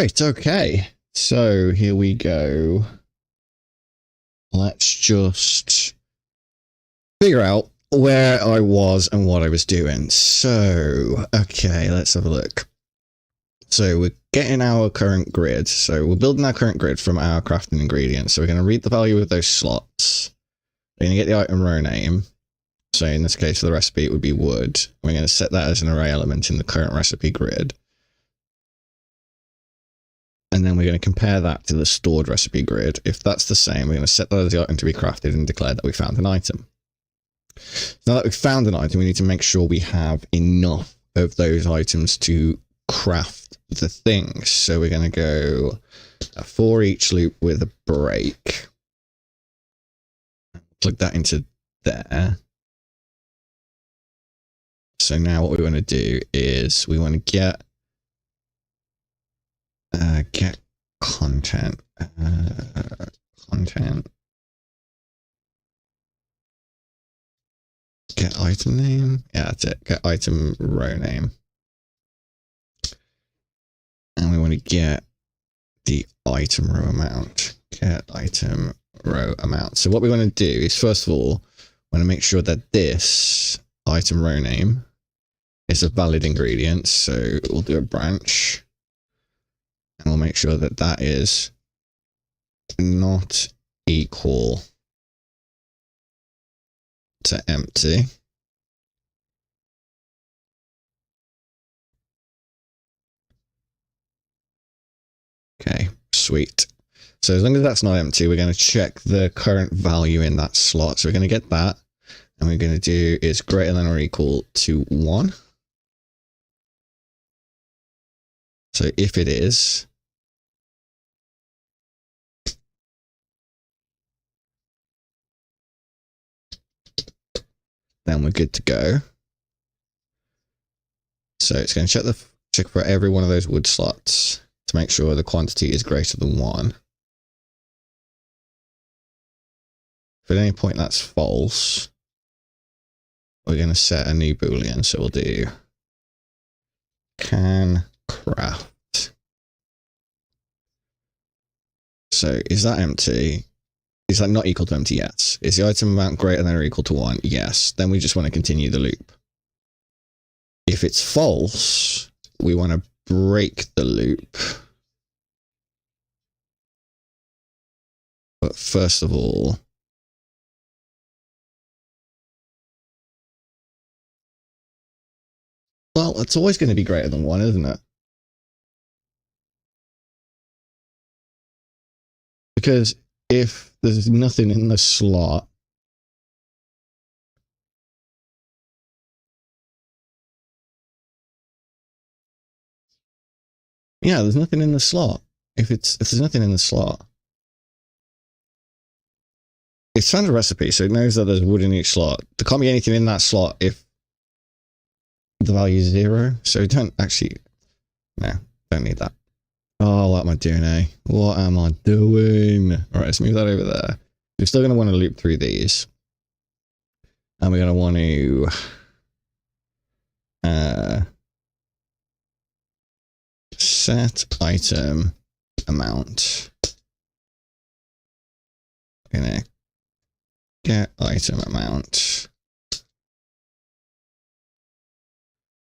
Right, okay. So here we go. Let's just figure out where I was and what I was doing. So, okay, let's have a look. So we're getting our current grid. So we're building our current grid from our crafting ingredients. So we're going to read the value of those slots. We're going to get the item row name. So in this case, for the recipe, it would be wood. We're going to set that as an array element in the current recipe grid. And then we're going to compare that to the stored recipe grid. If that's the same, we're going to set that as the item to be crafted and declare that we found an item. Now that we've found an item, we need to make sure we have enough of those items to craft the things. So we're going to go a for each loop with a break. Plug that into there. So now what we want to do is we want to get content, get item name. Yeah, that's it. Get item row name. And we want to get the item row amount. Get item row amount. So what we want to do is, first of all, we want to make sure that this item row name is a valid ingredient. So we'll do a branch. And we'll make sure that that is not equal to empty. Okay, sweet. So as long as that's not empty, we're going to check the current value in that slot. So we're going to get that. And we're going to do is greater than or equal to 1. So if it is, then we're good to go. So it's going to check for every one of those wood slots to make sure the quantity is greater than 1. If at any point that's false, we're going to set a new boolean. So we'll do can craft. So is that empty? Is that not equal to empty? Yes. Is the item amount greater than or equal to 1? Yes. Then we just want to continue the loop. If it's false, we want to break the loop. But first of all, well, it's always going to be greater than 1, isn't it? Because if there's nothing in the slot, yeah, there's nothing in the slot. If there's nothing in the slot, it's found a recipe, so it knows that there's wood in each slot. There can't be anything in that slot if the value is 0. So don't actually, no, don't need that. Oh, what am I doing, eh? What am I doing? All right, let's move that over there. We're still going to want to loop through these. And we're going to want to set item amount. We're going to get item amount.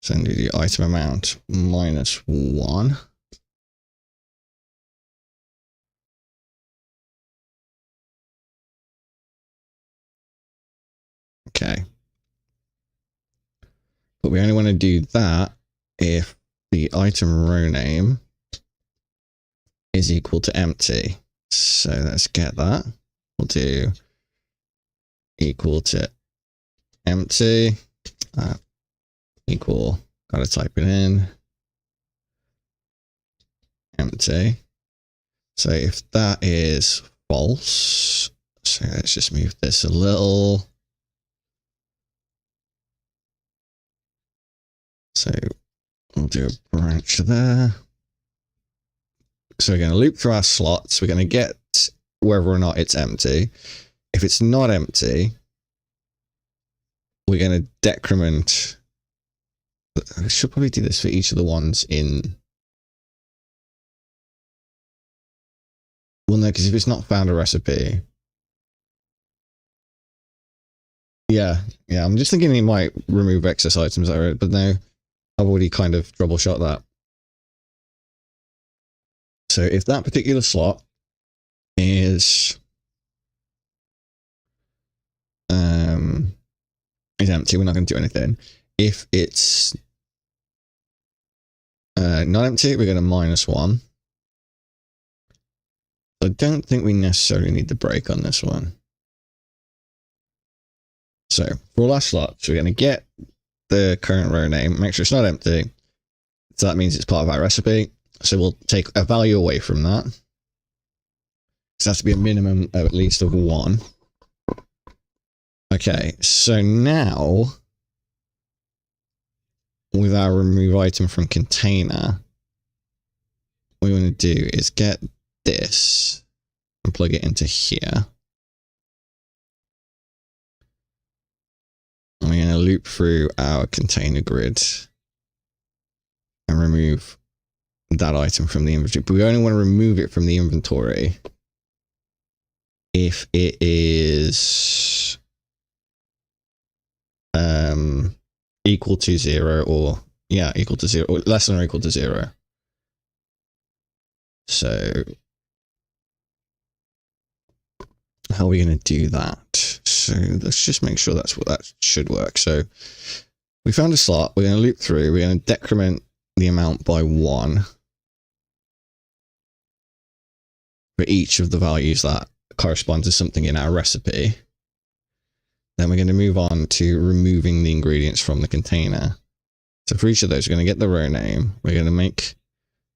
So do the item amount -1. Okay. But we only want to do that if the item row name is equal to empty. So let's get that. We'll do equal to empty. Equal, gotta type it in. Empty. So if that is false, so let's just move this a little. So we'll do a branch there. So we're going to loop through our slots. We're going to get whether or not it's empty. If it's not empty, we're going to decrement. I should probably do this for each of the ones in Well, no, because if it's not found a recipe. Yeah, I'm just thinking he might remove excess items, but no, I've already kind of troubleshot that. So if that particular slot is empty, we're not going to do anything. If it's not empty, we're going to -1. I don't think we necessarily need the break on this one. So for all our slots, we're going to get the current row name, make sure it's not empty. So that means it's part of our recipe. So we'll take a value away from that. So it has to be a minimum of at least of 1. Okay, so now with our remove item from container, what we want to do is get this and plug it into here. And we're going to loop through our container grid and remove that item from the inventory. But we only want to remove it from the inventory if it is equal to 0 or equal to 0 or less than or equal to 0. So how are we going to do that? So let's just make sure that's what that should work. So we found a slot, we're going to loop through, we're going to decrement the amount by 1 for each of the values that correspond to something in our recipe. Then we're going to move on to removing the ingredients from the container. So for each of those, we're going to get the row name. We're going to make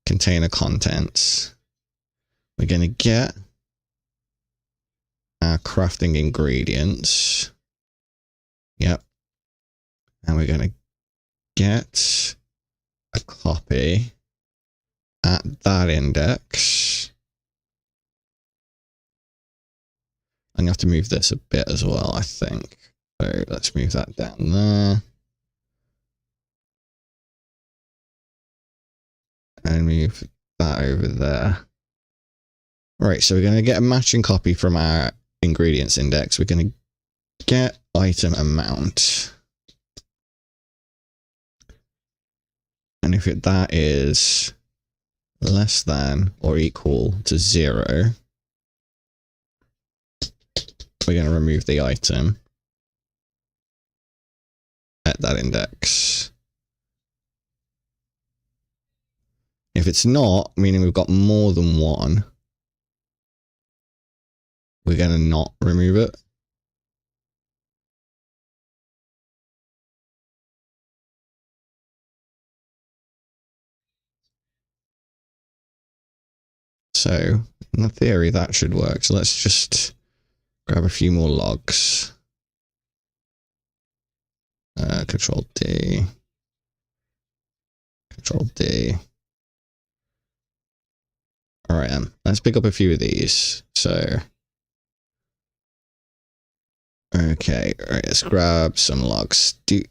container contents. We're going to get our crafting ingredients. Yep. And we're going to get a copy at that index. And you have to move this a bit as well, I think. So let's move that down there. And move that over there. Right, so we're going to get a matching copy from our ingredients index. We're going to get item amount. And if that is less than or equal to 0, we're going to remove the item at that index. If it's not, meaning we've got more than 1, we're going to not remove it. So in theory, that should work. So let's just grab a few more logs. Control D. Control D. All right, let's pick up a few of these. So, okay, all right, let's grab some logs. Do.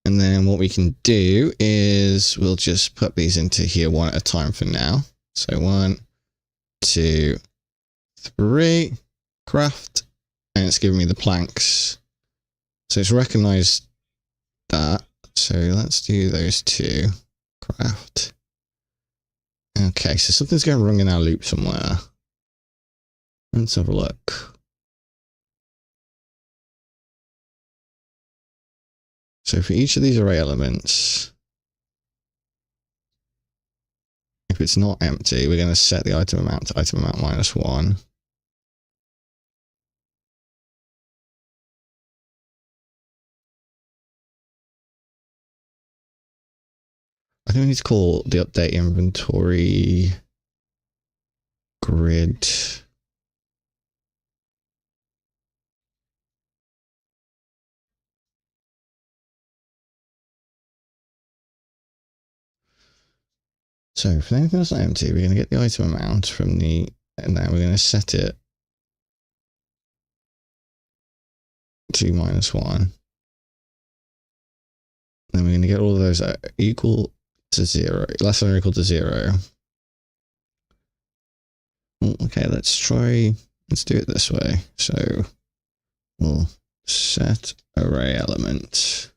And then what we can do is we'll just put these into here one at a time for now. So 1, 2, 3, craft, and it's giving me the planks. So it's recognized that. So let's do those 2, craft. Okay, so something's going wrong in our loop somewhere. Let's have a look. So for each of these array elements, if it's not empty, we're going to set the item amount to item amount -1. I think we need to call the update inventory grid. So for anything that's not empty, we're going to get the item amount from the, and then we're going to set it to -1. Then we're going to get all of those equal to 0, less than or equal to 0. Okay, let's do it this way. So we'll set array element.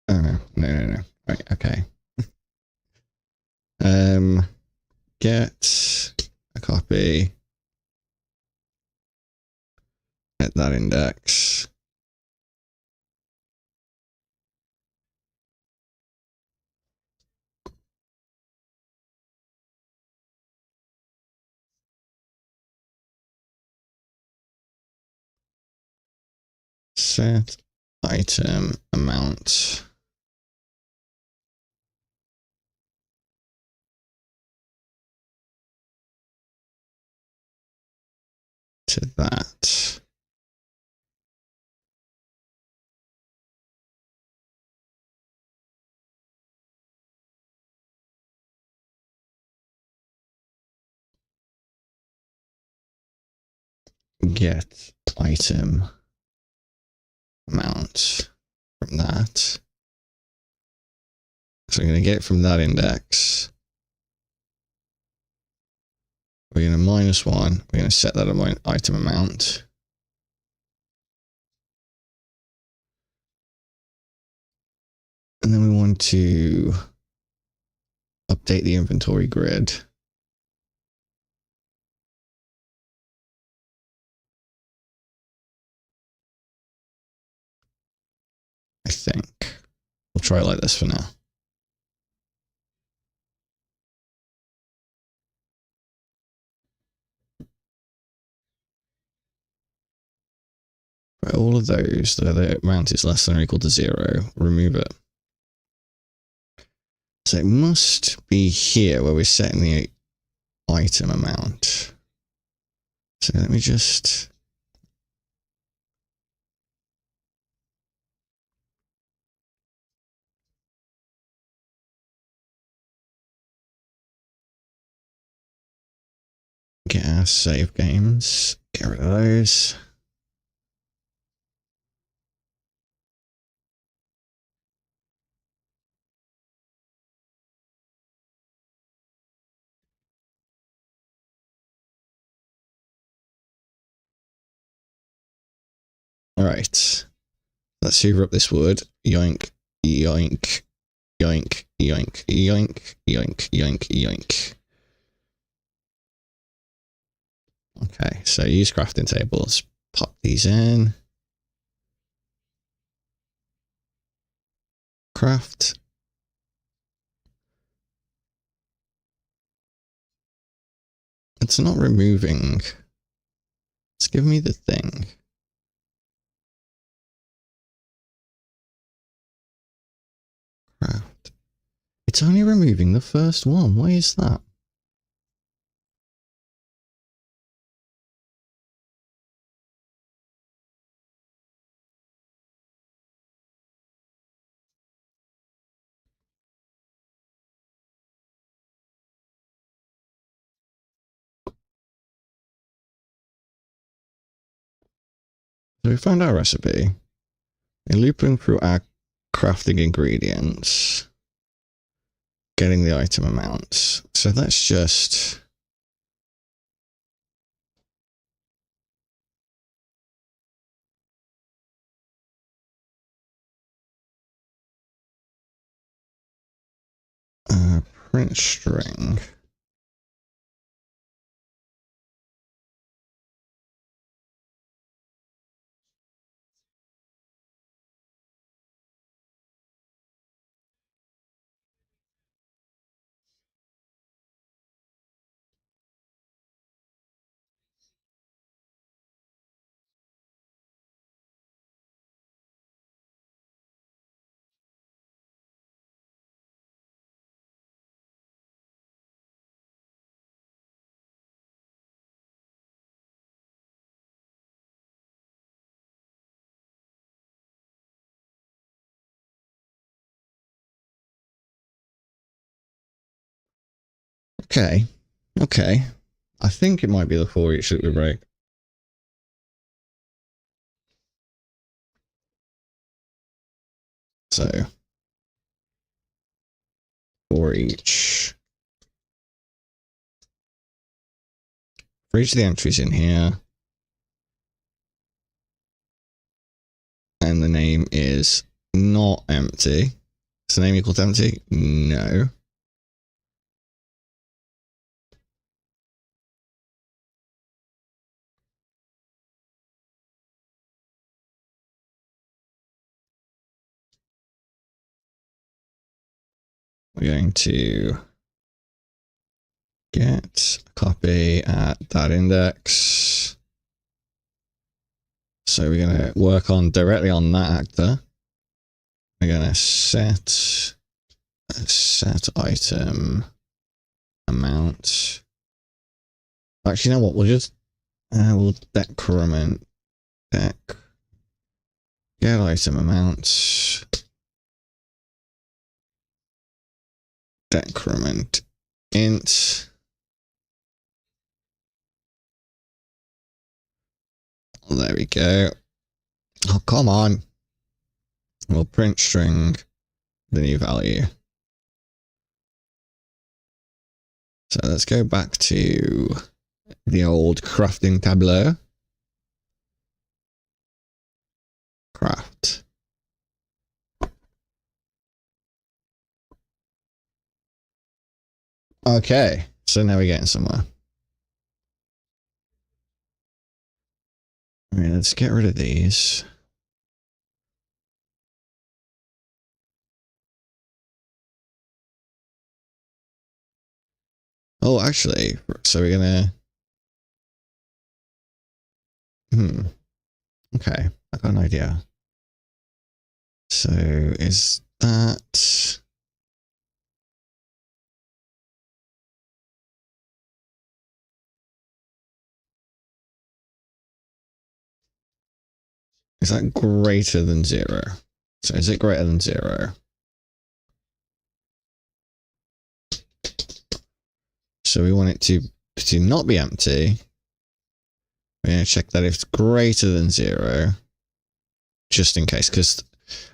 Oh, no. Right, okay. Get a copy. Get that index. Set item amount. To that. Get item amount from that. So we're going to get it from that index. We're going to -1. We're going to set that item amount. And then we want to update the inventory grid. I think. We'll try it like this for now. For all of those, the amount is less than or equal to 0, remove it. So it must be here where we're setting the item amount. So let me just... get our save games. Get rid of those. Alright. Let's hoover up this wood. Yoink, yoink, yoink, yoink, yoink, yoink, yoink, yoink. Okay, so use crafting tables. Pop these in. Craft. It's not removing. It's giving me the thing. Craft. It's only removing the first one. Why is that? So we found our recipe. We're looping through our crafting ingredients, getting the item amounts. So let's just... print string. Okay. Okay. I think it might be the for each that we break. So for each of the entries in here, and the name is not empty. Is the name equal to empty? No. We're going to get a copy at that index. So we're going to work on directly on that actor. We're going to set item amount. Actually, you know what? We'll just we'll decrement get item amount decrement int. There we go. Oh, come on. We'll print string the new value. So let's go back to the old crafting tableau. Craft. Okay, so now we're getting somewhere. All right, let's get rid of these. Oh, actually, so we're gonna... Okay, I got an idea. So is that... Is that greater than 0? So is it greater than 0? So we want it to not be empty. We're going to check that if it's greater than 0, just in case, because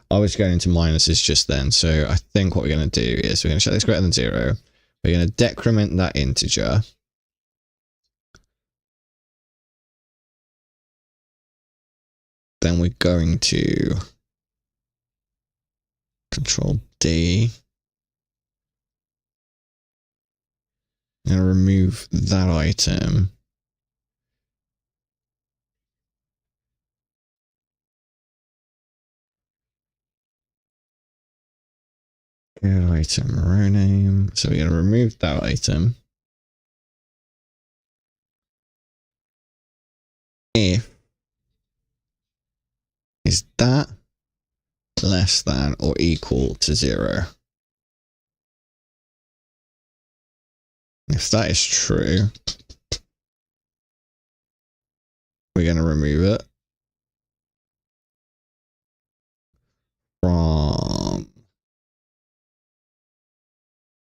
I was going into minuses just then. So I think what we're going to do is we're going to check this greater than 0. We're going to decrement that integer. Then we're going to Control D. I'm going to remove that item. Get item row name. So we're going to remove that item. If is that less than or equal to 0? If that is true, we're going to remove it from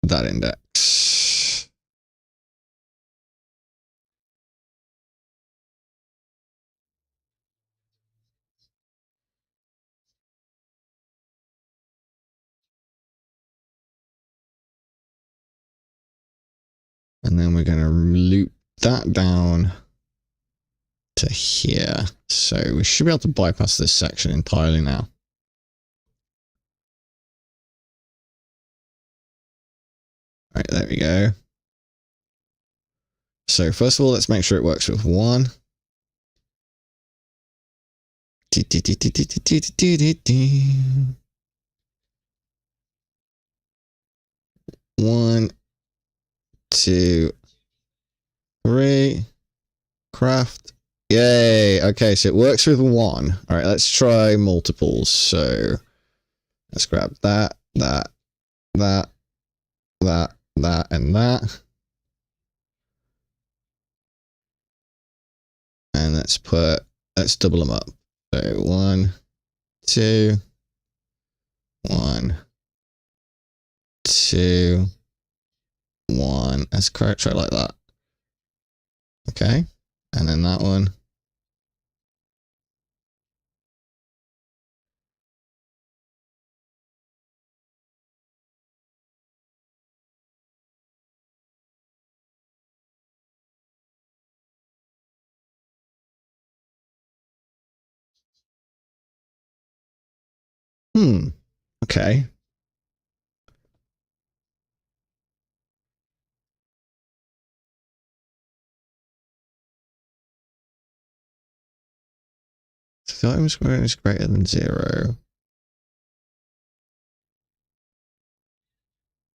that index. And then we're going to loop that down to here. So we should be able to bypass this section entirely now. All right, there we go. So first of all, let's make sure it works with 1. One, 2, 3. Craft. Yay. Okay, so it works with 1. All right, let's try multiples. So let's grab that, and that. And let's double them up. So 1, 2, 1, 2, 1. Let's try like that. Okay. And then that one. Okay. So item square is greater than 0.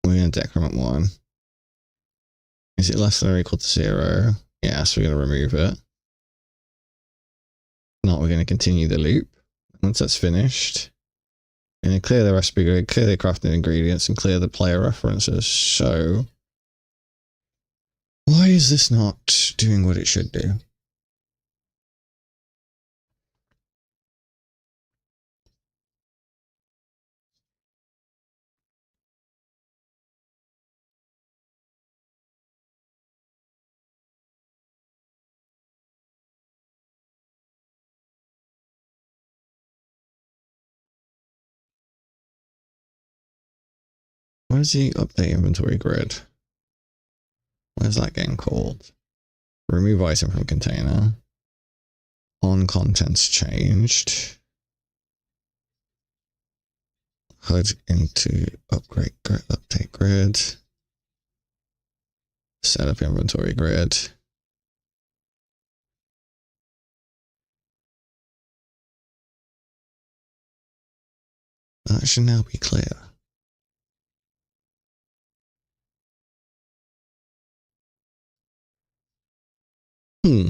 We're going to decrement 1. Is it less than or equal to 0? Yeah, so we're going to remove it. Not, we're going to continue the loop. Once that's finished, we're going to clear the recipe grid, clear the crafting ingredients, and clear the player references. So, why is this not doing what it should do? Where's the update inventory grid? Where's that getting called? Remove item from container. On contents changed. HUD into update grid. Set up inventory grid. That should now be clear. Hmm.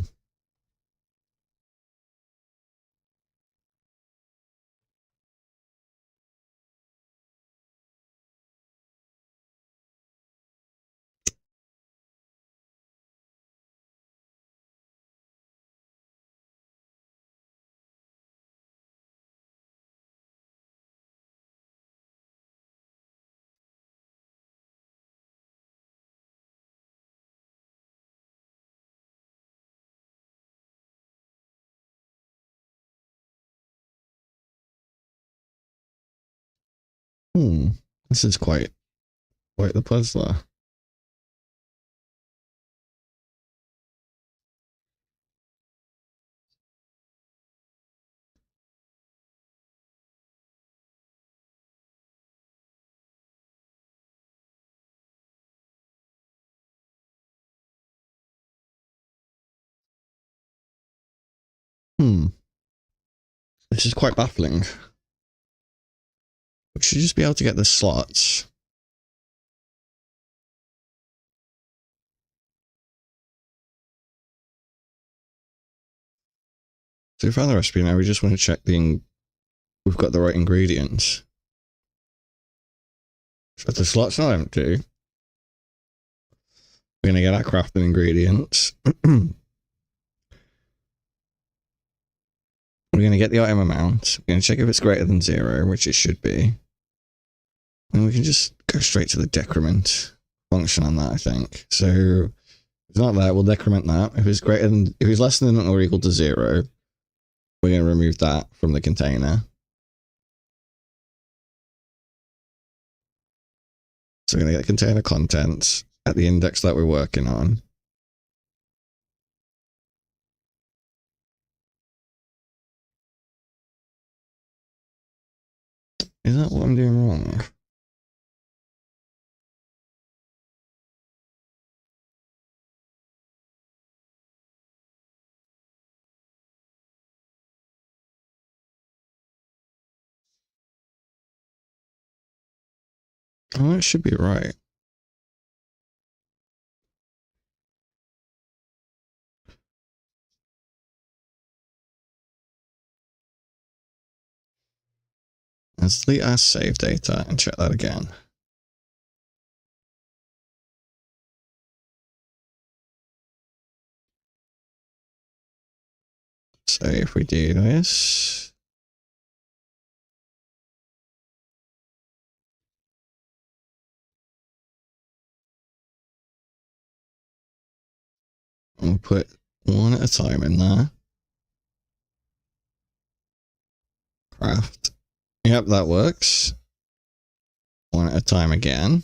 This is quite the puzzler. This is quite baffling. We should just be able to get the slots. So we found the recipe now. We just want to check we've got the right ingredients. So if the slot's not empty, we're going to get our crafting ingredients. We're going to get the item amount. We're going to check if it's greater than 0, which it should be. And we can just go straight to the decrement function on that, I think. So if it's not that, we'll decrement that. If it's less than or equal to 0, we're going to remove that from the container. So we're going to get container contents at the index that we're working on. Is that what I'm doing wrong? Oh, that should be right. Let's delete our save data and check that again. So if we do this, We'll put one at a time in there. Craft. Yep, that works. One at a time again.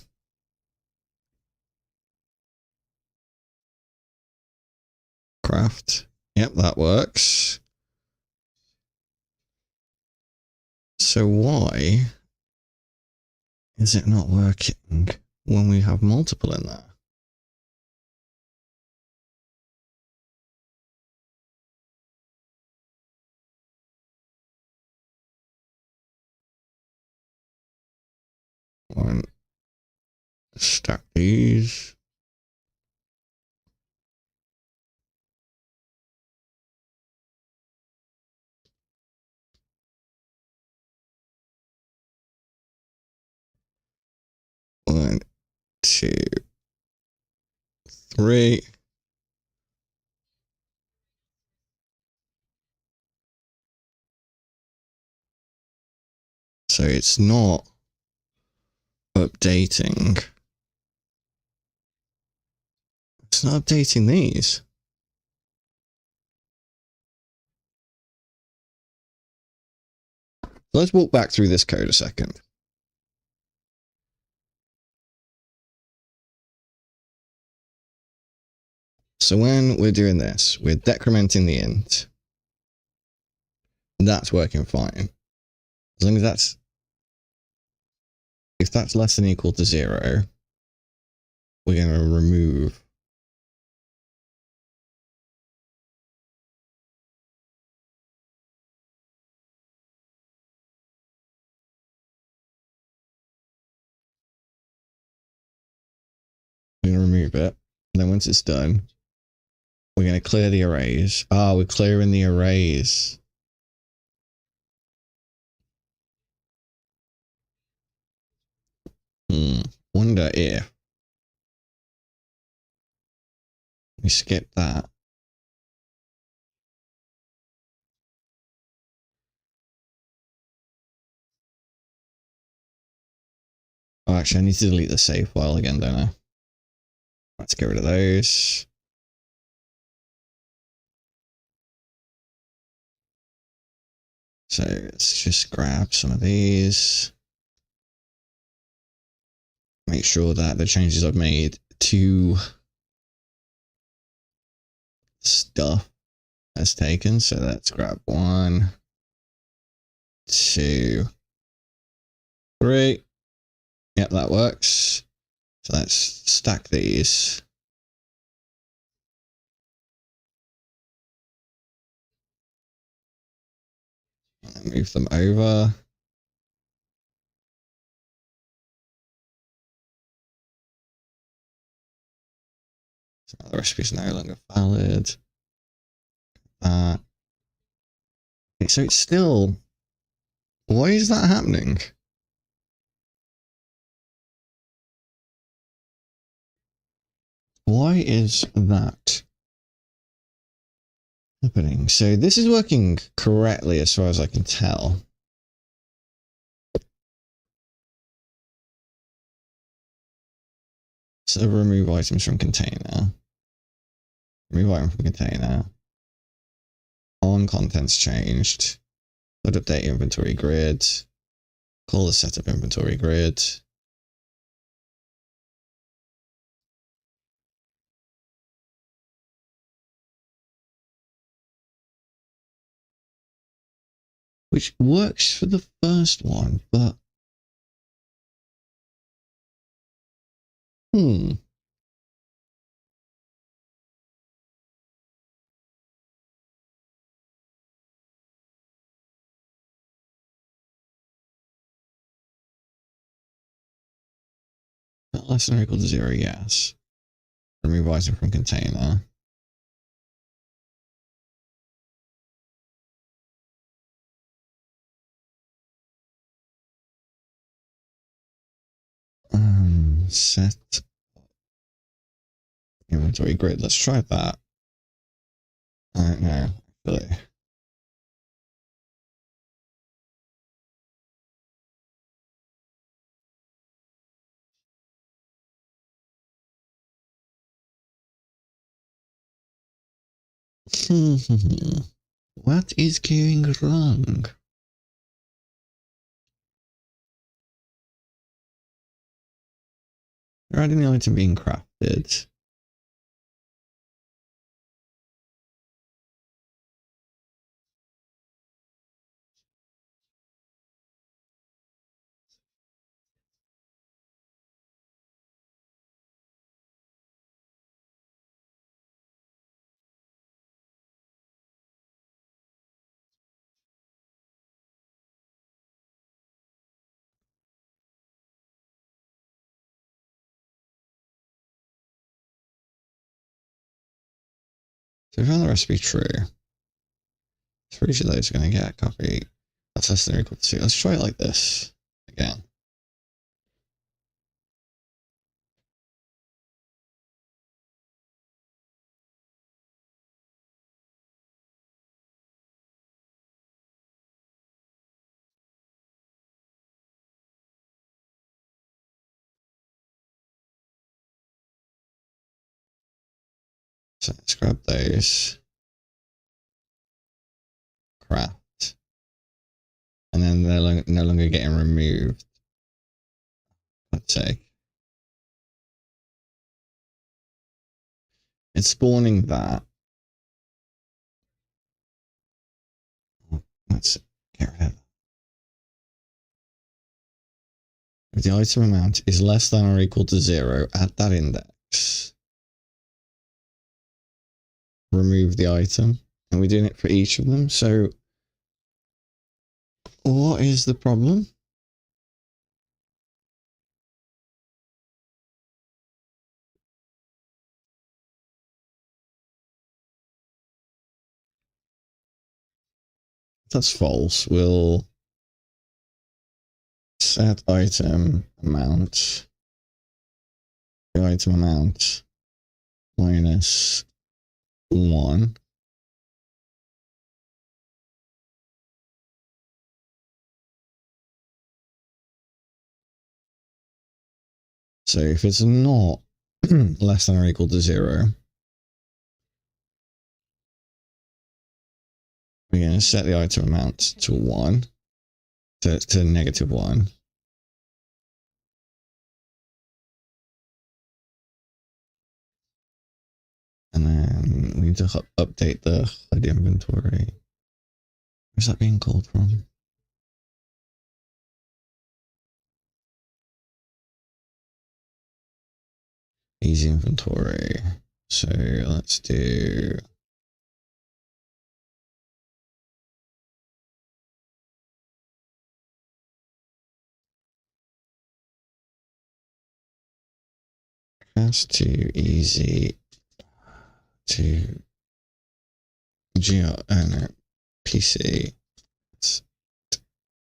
Craft. Yep, that works. So why is it not working when we have multiple in there? One. Stack these. One, two, three. So it's not updating. It's not updating these. Let's walk back through this code a second. So when we're doing this, we're decrementing the int. That's working fine. As long as that's, if that's less than or equal to 0, we're going to remove. We're going to remove it. And then once it's done, we're going to clear the arrays. Ah, we're clearing the arrays. Wonder if we skip that. Oh, actually, I need to delete the save file again, don't I? Let's get rid of those. So let's just grab some of these. Make sure that the changes I've made to stuff has taken. So let's grab 1, 2, 3. Yep, that works. So let's stack these. And move them over. So the recipe is no longer valid. Okay, so it's still. Why is that happening? Why is that happening? So this is working correctly as far as I can tell. So remove items from container. Remove item from container. On contents changed. Load update inventory grid. Call the setup inventory grid. Which works for the first one, but less than or equal to 0, yes. Remove item from container. Set inventory grid. Let's try that. I don't know, actually. What is going wrong? Regarding the item being crafted. So we found the recipe true. It's pretty sure those are going to get a copy. That's less than or equal to 2. Let's try it like this again. So let's grab those. Craft. And then they're no longer getting removed. Let's say. It's spawning that. Let's get rid of that. If the item amount is less than or equal to 0 at that index, remove the item. And we're doing it for each of them. So what is the problem? That's false. We'll set item amount. The item amount minus 1. So if it's not less than or equal to 0, we're going to set the item amount to 1, to negative 1. And then we need to update the HUD inventory. Where's that being called from? Easy inventory. So let's do cast to easy to PC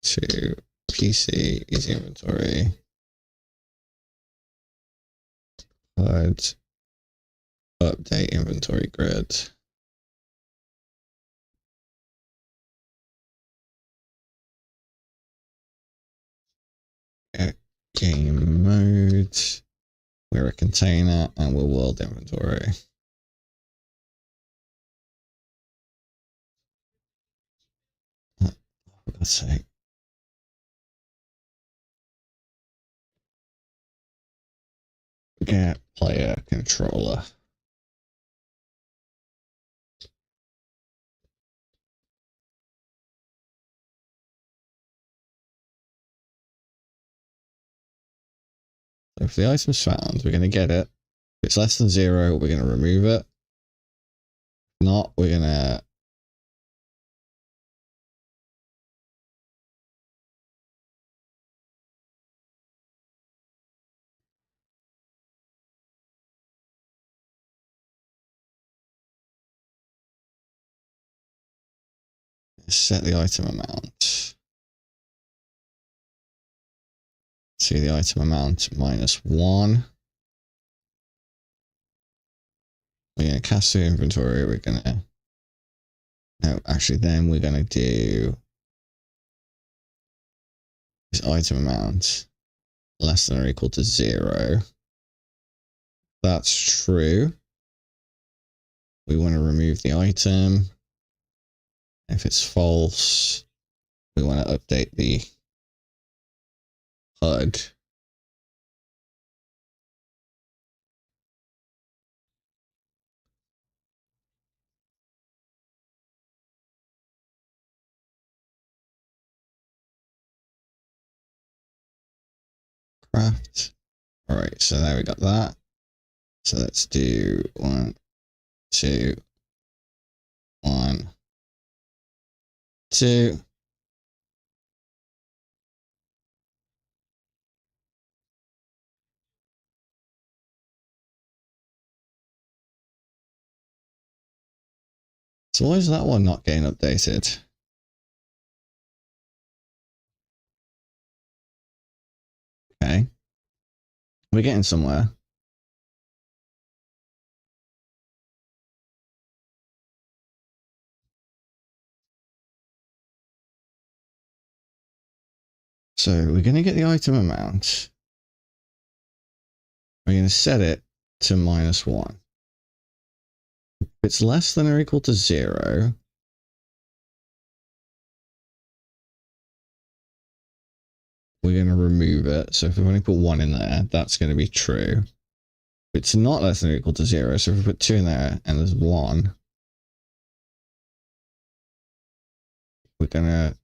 to PC easy inventory. HUD update inventory grid. Game mode. We're a container and we're world inventory. Oh, for God's sake. Get player controller. So if the item's found, we're going to get it. If it's less than 0, we're going to remove it. If not, we're going to set the item amount to the item amount minus 1. We're going to cast the inventory. We're going to, no, actually, then we're going to do this item amount less than or equal to 0. That's true. we want to remove the item. If it's false, we want to update the HUD. Craft. All right, so there we got that. So let's do 1, 2, 1, 2. So why is that one not getting updated? Okay. We're getting somewhere. So we're going to get the item amount. We're going to set it to -1. If it's less than or equal to 0, we're going to remove it. So if we only put 1 in there, that's going to be true. If it's not less than or equal to 0, so if we put 2 in there and there's 1, we're going to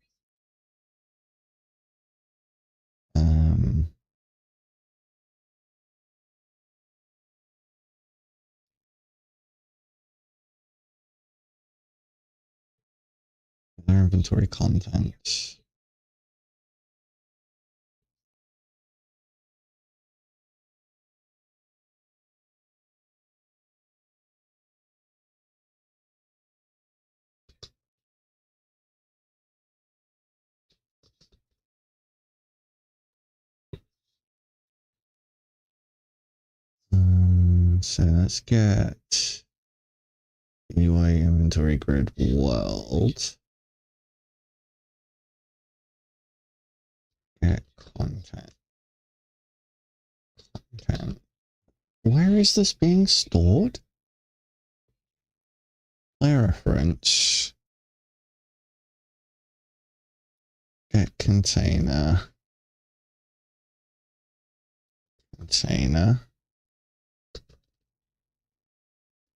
our inventory contents. So let's get UI inventory grid world. Get content. Where is this being stored? Player reference. Get container. Container.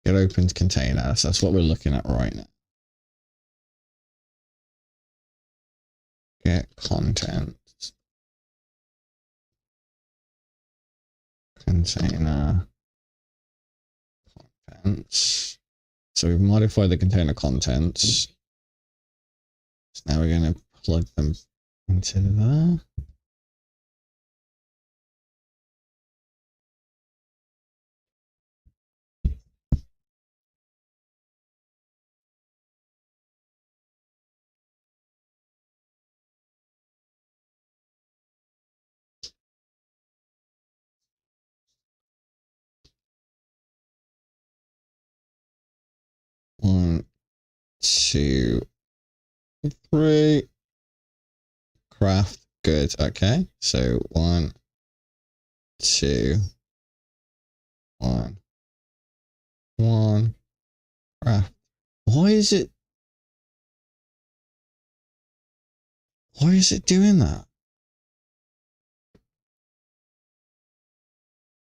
Get opened container. So that's what we're looking at right now. Get content. Container. Contents. So we've modified the container contents. So now we're going to plug them into there. One, 2, 3. Craft. Good. Okay. So 1, 2, 1, 1. Craft. Why is it doing that?